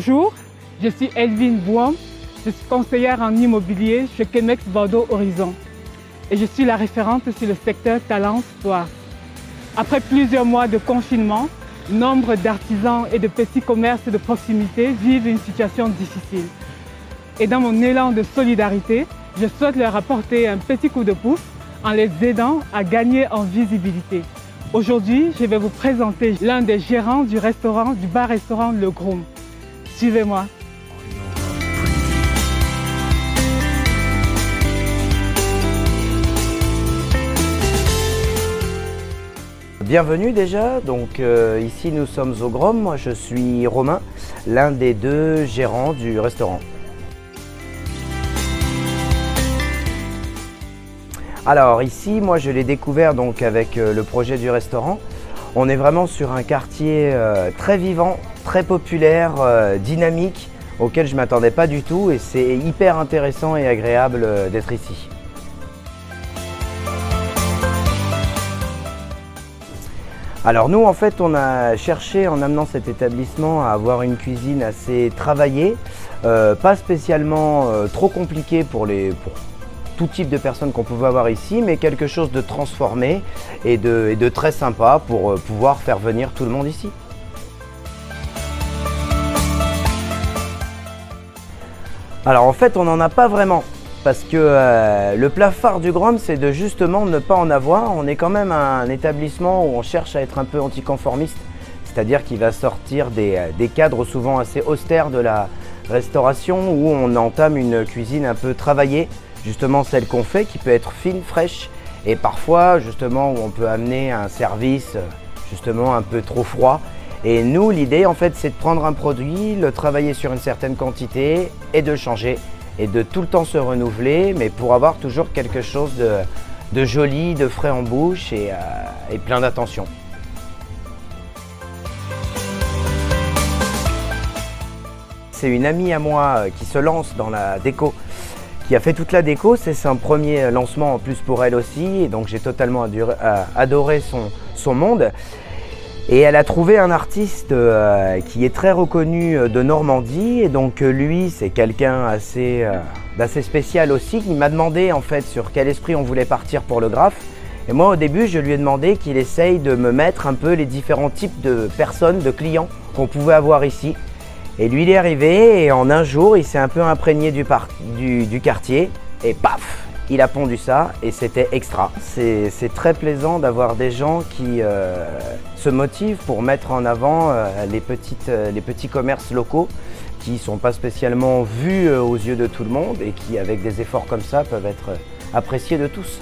Bonjour, je suis Elvine Bouam, je suis conseillère en immobilier chez Chemex Bordeaux Horizon et je suis la référente sur le secteur Talence-Thouars. Après plusieurs mois de confinement, nombre d'artisans et de petits commerces de proximité vivent une situation difficile. Et dans mon élan de solidarité, je souhaite leur apporter un petit coup de pouce en les aidant à gagner en visibilité. Aujourd'hui, je vais vous présenter l'un des gérants du bar-restaurant Le Groom. Suivez-moi. Bienvenue déjà, donc ici nous sommes au Groom, moi je suis Romain, l'un des deux gérants du restaurant. Alors ici, moi je l'ai découvert donc avec le projet du restaurant. On est vraiment sur un quartier très vivant, très populaire, dynamique, auquel je ne m'attendais pas du tout et c'est hyper intéressant et agréable d'être ici. Alors nous en fait on a cherché en amenant cet établissement à avoir une cuisine assez travaillée, pas spécialement trop compliquée pour tout type de personnes qu'on pouvait avoir ici, mais quelque chose de transformé et de très sympa pour pouvoir faire venir tout le monde ici. Alors en fait on n'en a pas vraiment. Parce que le plat phare du Groom, c'est de justement ne pas en avoir. On est quand même un établissement où on cherche à être un peu anticonformiste, c'est-à-dire qu'il va sortir des cadres souvent assez austères de la restauration où on entame une cuisine un peu travaillée, justement celle qu'on fait, qui peut être fine, fraîche, et parfois justement où on peut amener un service justement un peu trop froid. Et nous, l'idée en fait, c'est de prendre un produit, le travailler sur une certaine quantité et de le changer. Et de tout le temps se renouveler, mais pour avoir toujours quelque chose de joli, de frais en bouche et plein d'attention. C'est une amie à moi qui se lance dans la déco, qui a fait toute la déco. C'est son premier lancement en plus pour elle aussi, et donc j'ai totalement adoré son monde. Et elle a trouvé un artiste qui est très reconnu de Normandie, et donc lui c'est quelqu'un d'assez spécial aussi, qui m'a demandé en fait sur quel esprit on voulait partir pour le graphe. Et moi au début je lui ai demandé qu'il essaye de me mettre un peu les différents types de personnes, de clients qu'on pouvait avoir ici. Et lui il est arrivé et en un jour il s'est un peu imprégné du quartier et paf, il a pondu ça et c'était extra. C'est très plaisant d'avoir des gens qui se motivent pour mettre en avant les petits commerces locaux qui ne sont pas spécialement vus aux yeux de tout le monde et qui, avec des efforts comme ça, peuvent être appréciés de tous.